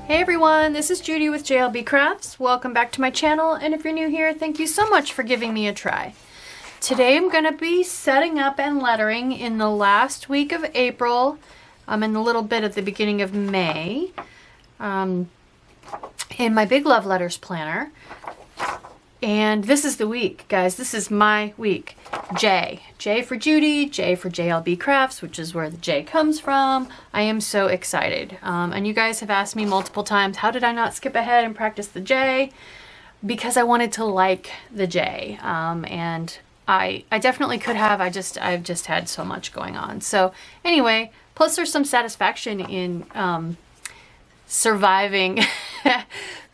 Hey everyone, this is Judi with JLBCrafts. Welcome back to my channel, and if you're new here, thank you so much for giving me a try. Today I'm going to be setting up and lettering in the last week of April, and a little bit at the beginning of May, in my Big Love Letters planner. And this is the week, guys. This is my week. J. J for Judi, J for JLBCrafts, which is where the J comes from. I am so excited. And you guys have asked me multiple times, how did I not skip ahead and practice the J? Because I wanted to like the J. And I definitely could have. I've just had so much going on. So anyway, plus there's some satisfaction in surviving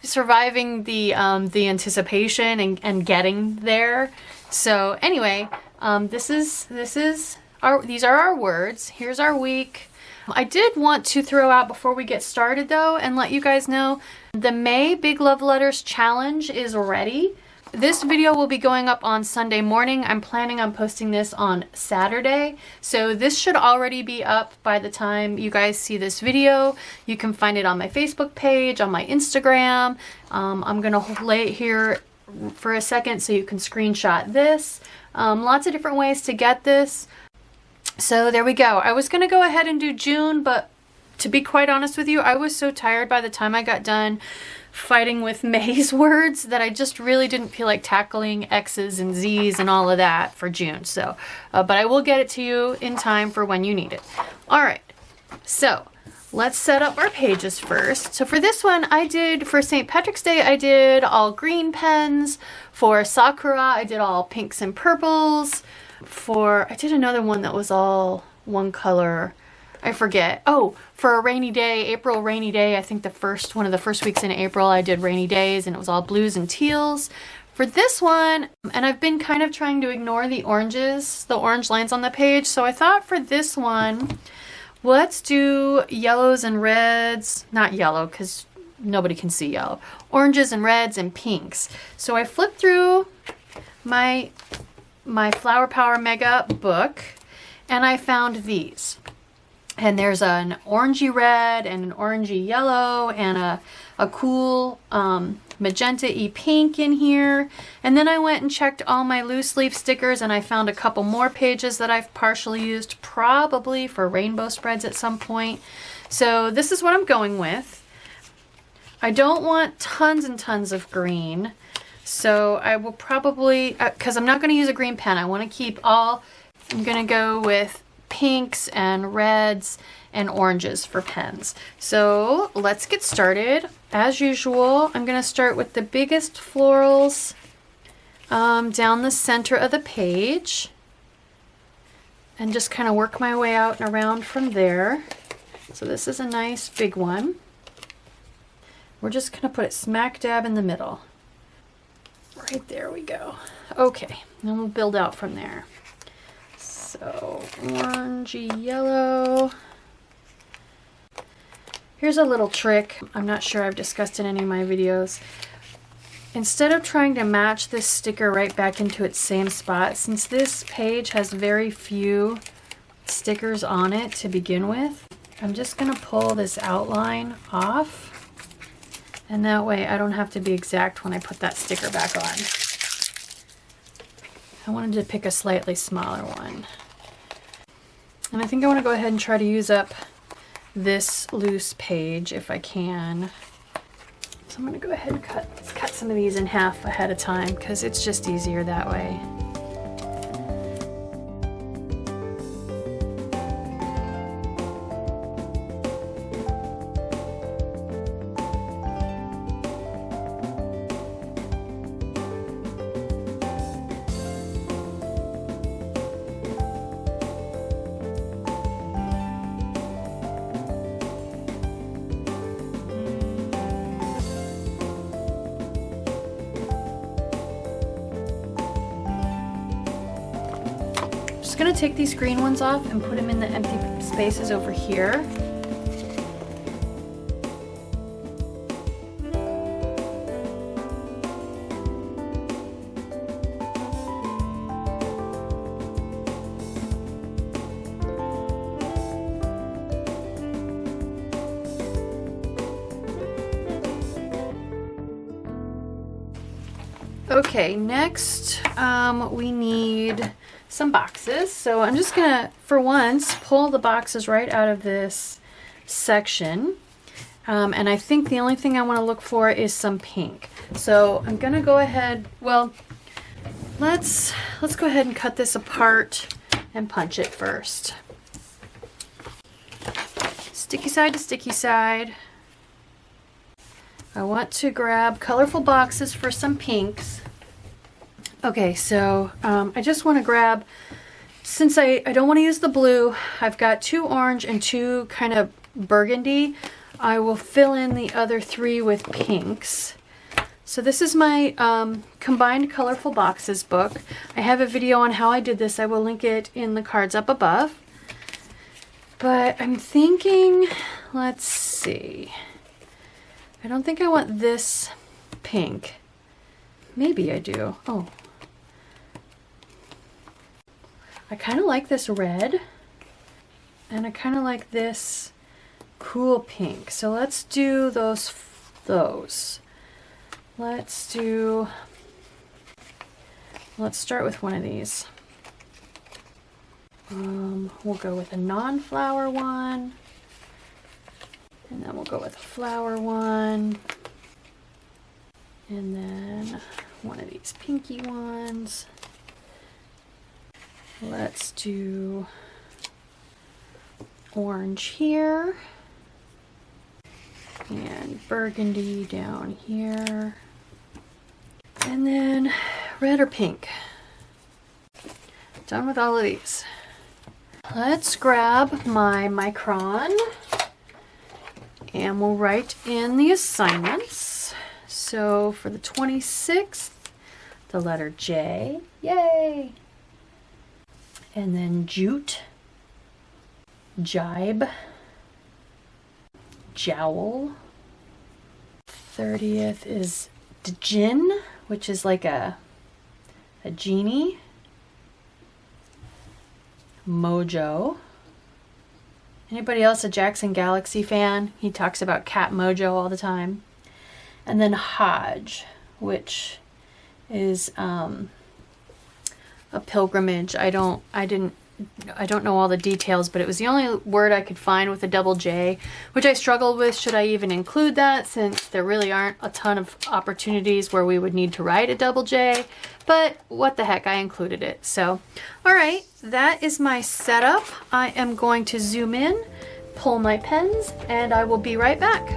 surviving the anticipation and getting there. So anyway, these are our words. Here's our week. I did want to throw out before we get started though and let you guys know the May Big Love Letters challenge is ready. This video will be going up on Sunday morning. I'm planning on posting this on Saturday. So this should already be up by the time you guys see this video. You can find it on my Facebook page, on my Instagram. I'm gonna lay it here for a second so you can screenshot this. Lots of different ways to get this. So there we go. I was gonna go ahead and do June, but to be quite honest with you, I was so tired by the time I got done fighting with May's words that I just really didn't feel like tackling X's and Z's and all of that for June. So, but I will get it to you in time for when you need it. All right, so let's set up our pages first. So for this one, for St. Patrick's Day, I did all green pens. For Sakura, I did all pinks and purples. I did another one that was all one color. I forget. Oh, for a rainy day, April rainy day, I think one of the first weeks in April, I did rainy days and it was all blues and teals. For this one, and I've been kind of trying to ignore the oranges, the orange lines on the page, so I thought for this one, let's do yellows and reds, not yellow because nobody can see yellow, oranges and reds and pinks. So I flipped through my Flower Power Mega book and I found these. And there's an orangey red and an orangey yellow and a cool magenta-y pink in here. And then I went and checked all my loose leaf stickers and I found a couple more pages that I've partially used, probably for rainbow spreads at some point. So this is what I'm going with. I don't want tons and tons of green. So I will probably, because I'm not going to use a green pen, I want to keep I'm going to go with pinks and reds and oranges for pens. So let's get started. As usual, I'm going to start with the biggest florals down the center of the page and just kind of work my way out and around from there. So this is a nice big one. We're just going to put it smack dab in the middle. Right there we go. Okay, and we'll build out from there. So, orangey yellow. Here's a little trick. I'm not sure I've discussed in any of my videos. Instead of trying to match this sticker right back into its same spot, since this page has very few stickers on it to begin with, I'm just going to pull this outline off. And that way I don't have to be exact when I put that sticker back on. I wanted to pick a slightly smaller one. And I think I want to go ahead and try to use up this loose page if I can. So I'm going to go ahead and cut some of these in half ahead of time because it's just easier that way. I'm going to take these green ones off and put them in the empty spaces over here. Okay, next we need some boxes. So I'm just gonna, for once, pull the boxes right out of this section. And I think the only thing I want to look for is some pink. So I'm gonna go ahead, well, let's go ahead and cut this apart and punch it first. Sticky side to sticky side. I want to grab colorful boxes for some pinks. Okay, so I just want to grab, since I don't want to use the blue, I've got 2 orange and 2 kind of burgundy. I will fill in the other 3 with pinks. So this is my combined colorful boxes book. I have a video on how I did this. I will link it in the cards up above. But I'm thinking, let's see. I don't think I want this pink. Maybe I do. Oh. I kind of like this red. And I kind of like this cool pink. So let's do those. Let's start with one of these. We'll go with a non-flower one. And then we'll go with a flower one. And then one of these pinky ones. Let's do orange here. And burgundy down here. And then red or pink. Done with all of these. Let's grab my micron and we'll write in the assignments. So for the 26th, the letter J, yay! And then jute, jibe, jowl. 30th is djinn, which is like a genie. Mojo. Anybody else a Jackson Galaxy fan? He talks about Cat Mojo all the time. And then Hodge, which is a pilgrimage. I don't know all the details, but it was the only word I could find with a double J, which I struggled with. Should I even include that, since there really aren't a ton of opportunities where we would need to write a double J, but what the heck, I included it. So, all right, that is my setup. I am going to zoom in, pull my pens, and I will be right back.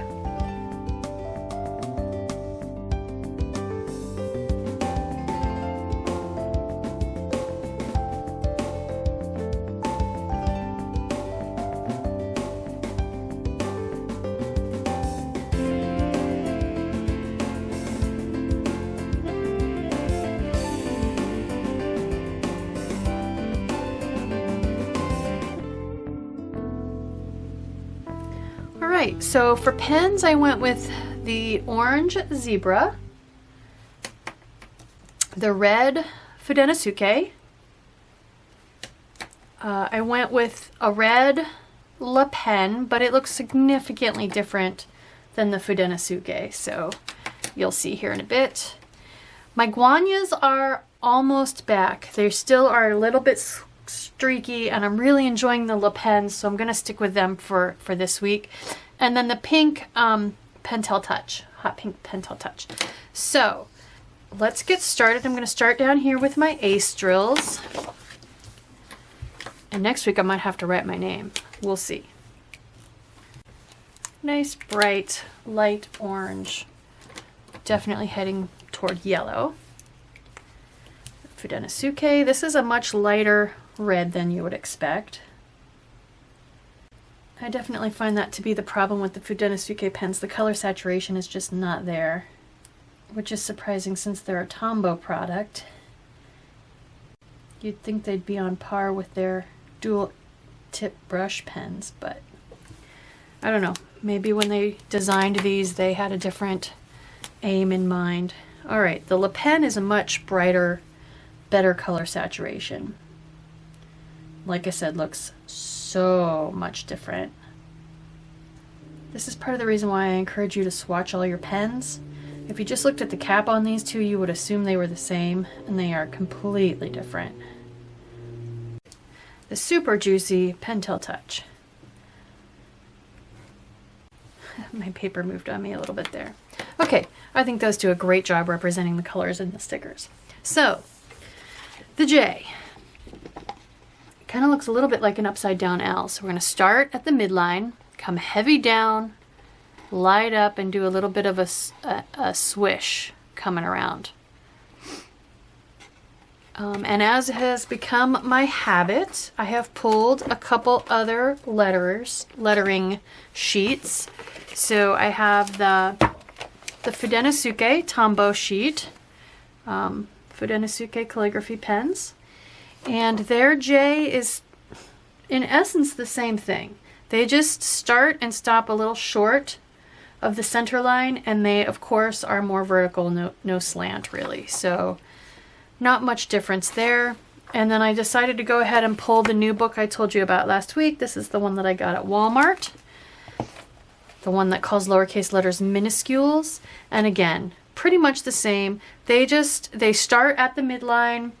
Alright, so for pens I went with the orange Zebra, the red Fudenosuke, I went with a red Le Pen, but it looks significantly different than the Fudenosuke, so you'll see here in a bit. My Guangnas are almost back. They still are a little bit streaky, and I'm really enjoying the Le Pens, so I'm going to stick with them for this week. And then the pink Pentel Touch, hot pink Pentel Touch. So let's get started. I'm going to start down here with my ace drills. And next week I might have to write my name. We'll see. Nice bright light orange. Definitely heading toward yellow. Fudenosuke. This is a much lighter red than you would expect. I definitely find that to be the problem with the Fudenosuke pens. The color saturation is just not there, which is surprising since they're a Tombow product. You'd think they'd be on par with their dual tip brush pens, but I don't know. Maybe when they designed these, they had a different aim in mind. All right, the Le Pen is a much brighter, better color saturation. Like I said, looks so much different. This is part of the reason why I encourage you to swatch all your pens, If you just looked at the cap on these two, you would assume they were the same, and they are completely different. The super juicy Pentel Touch. My paper moved on me a little bit there. Okay, I think those do a great job representing the colors in the stickers. So, the J. Kind of looks a little bit like an upside down L. So we're going to start at the midline, come heavy down, light up, and do a little bit of a swish coming around. And as has become my habit, I have pulled a couple other lettering sheets. So I have the Fudenosuke Tombow sheet, Fudenosuke calligraphy pens, and their J is in essence the same thing. They just start and stop a little short of the center line, and they of course are more vertical, no slant really. So not much difference there. And then I decided to go ahead and pull the new book I told you about last week. This is the one that I got at Walmart. The one that calls lowercase letters minuscules. And again, pretty much the same. They start at the midline.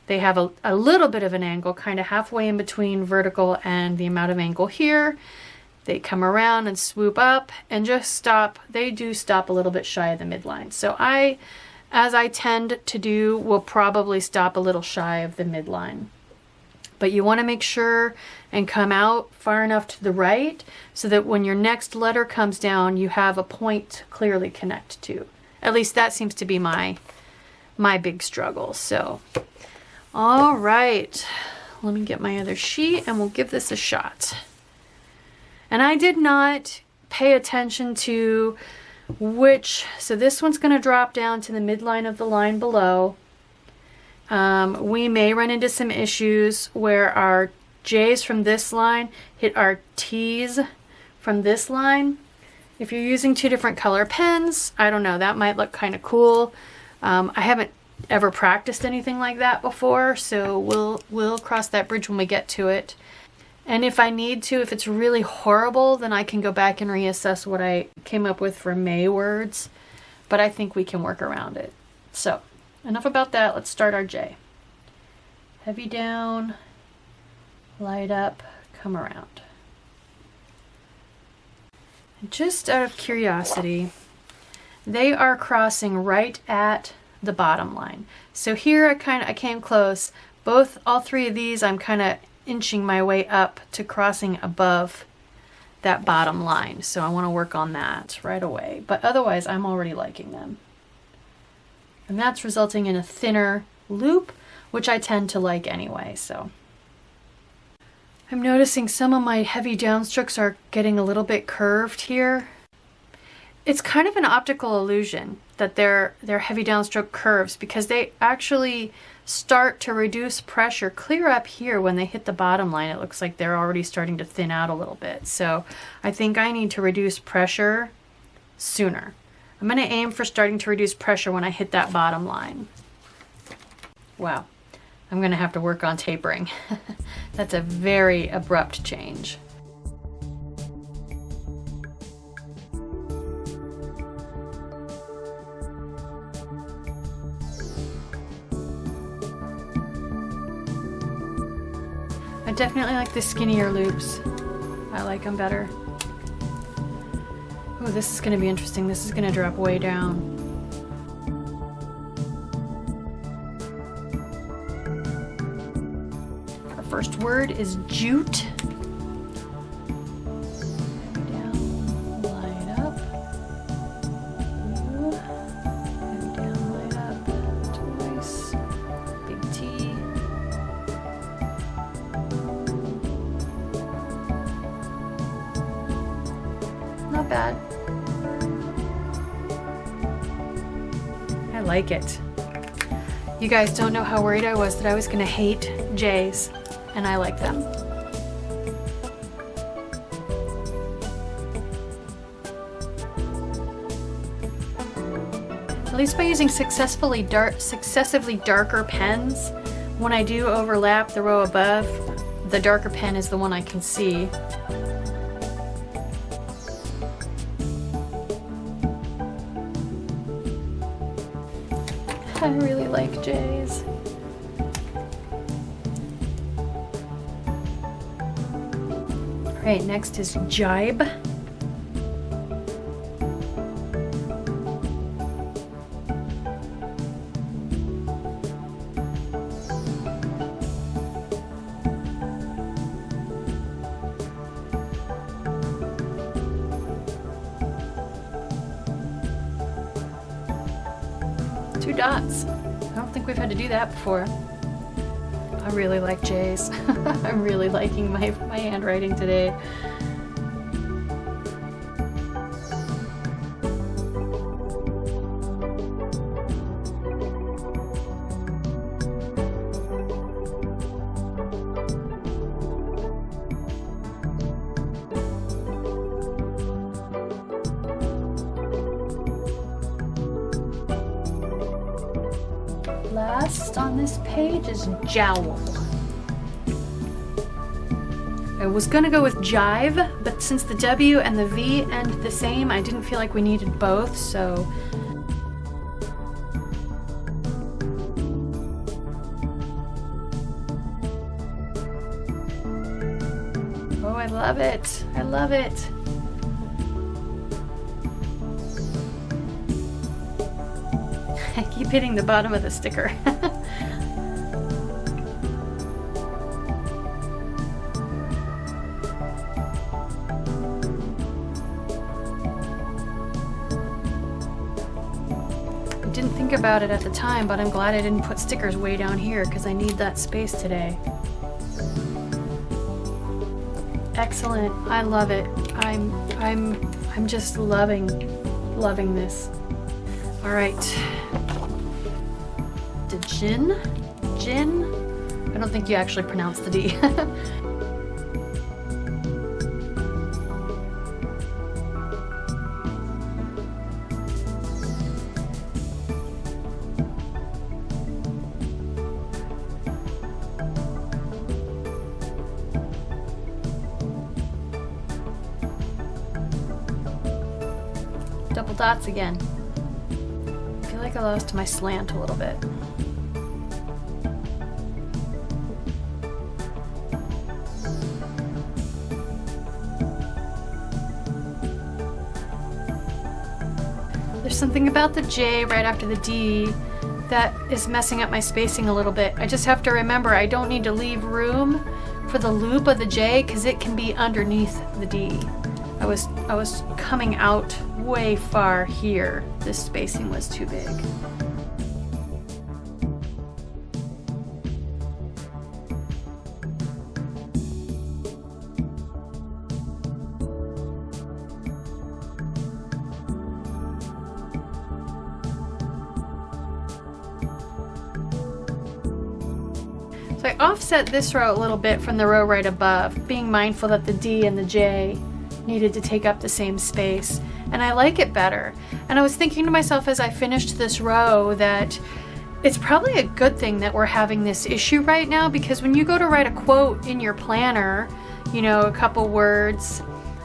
They have a little bit of an angle, kind of halfway in between vertical and the amount of angle here. They come around and swoop up and just stop. They do stop a little bit shy of the midline. So as I tend to do, will probably stop a little shy of the midline. But you want to make sure and come out far enough to the right so that when your next letter comes down, you have a point to clearly connect to. At least that seems to be my big struggle. So, all right, let me get my other sheet and we'll give this a shot. And I did not pay attention to so this one's going to drop down to the midline of the line below. We may run into some issues where our J's from this line hit our T's from this line. If you're using two different color pens, I don't know, that might look kind of cool. I haven't ever practiced anything like that before, so we'll cross that bridge when we get to it. And if I need to, if it's really horrible, then I can go back and reassess what I came up with for May words. But I think we can work around it. So, enough about that. Let's start our J. Heavy down, light up, come around. And just out of curiosity, they are crossing right at the bottom line. So here I came close. All three of these I'm kind of inching my way up to crossing above that bottom line. So I want to work on that right away. But otherwise, I'm already liking them. And that's resulting in a thinner loop, which I tend to like anyway. So I'm noticing some of my heavy downstrokes are getting a little bit curved here. It's kind of an optical illusion that they're heavy downstroke curves, because they actually start to reduce pressure clear up here when they hit the bottom line. It looks like they're already starting to thin out a little bit. So I think I need to reduce pressure sooner. I'm going to aim for starting to reduce pressure when I hit that bottom line. Wow, I'm going to have to work on tapering. That's a very abrupt change. I definitely like the skinnier loops. I like them better. Oh, this is going to be interesting. This is going to drop way down. Our first word is jute. Down, light up. Ooh. Heavy down, light up. Twice. Big T. Not bad. I like it. You guys don't know how worried I was that I was going to hate J's, and I like them. At least by using successively darker pens, when I do overlap the row above, the darker pen is the one I can see. I really like J's. All right, next is jibe. Two dots. I don't think we've had to do that before. I really like J's. I'm really liking my handwriting today. Last on this page is jowl. I was gonna go with jive, but since the W and the V end the same, I didn't feel like we needed both, so. Oh, I love it. I love it. I keep hitting the bottom of the sticker. I didn't think about it at the time, but I'm glad I didn't put stickers way down here because I need that space today. Excellent. I love it. I'm just loving this. All right. Gin? I don't think you actually pronounce the D. Double dots again. I feel like I lost my slant a little bit. There's something about the J right after the D that is messing up my spacing a little bit. I just have to remember I don't need to leave room for the loop of the J because it can be underneath the D. I was coming out way far here. This spacing was too big. So I offset this row a little bit from the row right above, being mindful that the D and the J needed to take up the same space, and I like it better. And I was thinking to myself as I finished this row that it's probably a good thing that we're having this issue right now, because when you go to write a quote in your planner, you know, a couple words,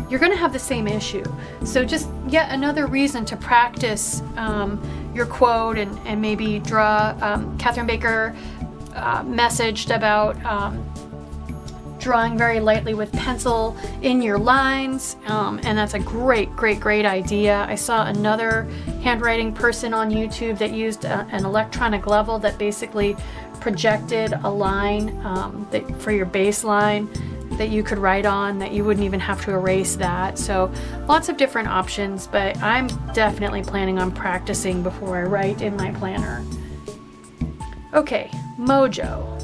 you're going to have the same issue. So just yet another reason to practice your quote and maybe draw. Catherine Baker messaged about drawing very lightly with pencil in your lines, and that's a great idea. I saw another handwriting person on YouTube that used an electronic level that basically projected a line for your baseline that you could write on, that you wouldn't even have to erase that. So lots of different options, but I'm definitely planning on practicing before I write in my planner. Okay, Mojo.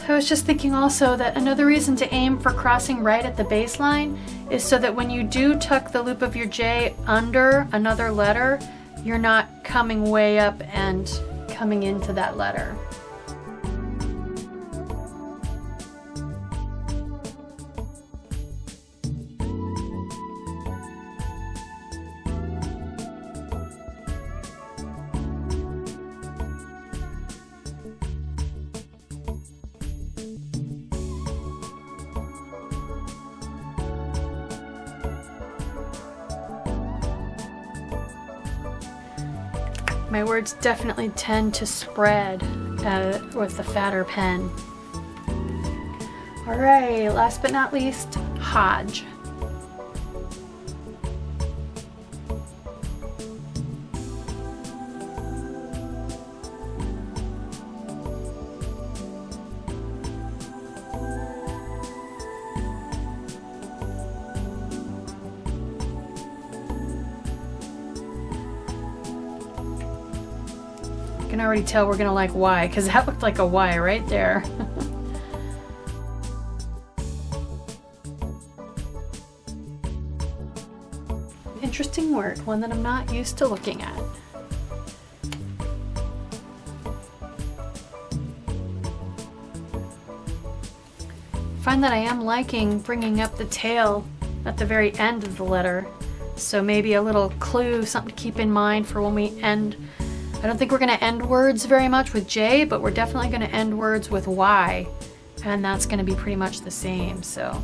I was just thinking also that another reason to aim for crossing right at the baseline is so that when you do tuck the loop of your J under another letter, you're not coming way up and coming into that letter. My words definitely tend to spread with the fatter pen. All right, last but not least, Hodge. I can already tell we're gonna like Y, because that looked like a Y right there. Interesting word, one that I'm not used to looking at. I find that I am liking bringing up the tail at the very end of the letter, so maybe a little clue, something to keep in mind for when we end. I don't think we're going to end words very much with J, but we're definitely going to end words with Y, and that's going to be pretty much the same, so.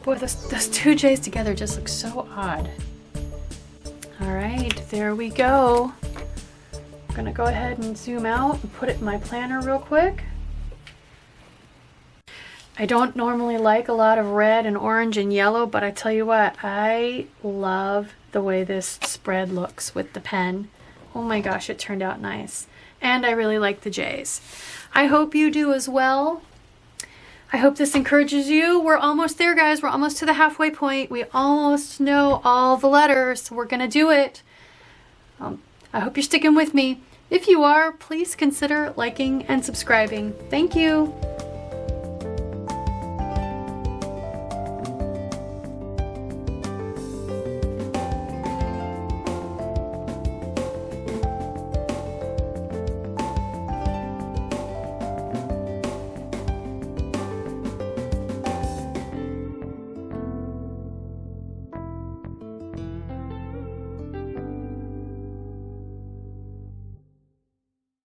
Boy, those two J's together just look so odd. All right, there we go. I'm gonna go ahead and zoom out and put it in my planner real quick. I don't normally like a lot of red and orange and yellow, but I tell you what, I love the way this spread looks with the pen. Oh my gosh, it turned out nice. And I really like the J's. I hope you do as well. I hope this encourages you. We're almost there, guys. We're almost to the halfway point. We almost know all the letters. We're gonna do it. I hope you're sticking with me. If you are, please consider liking and subscribing. Thank you.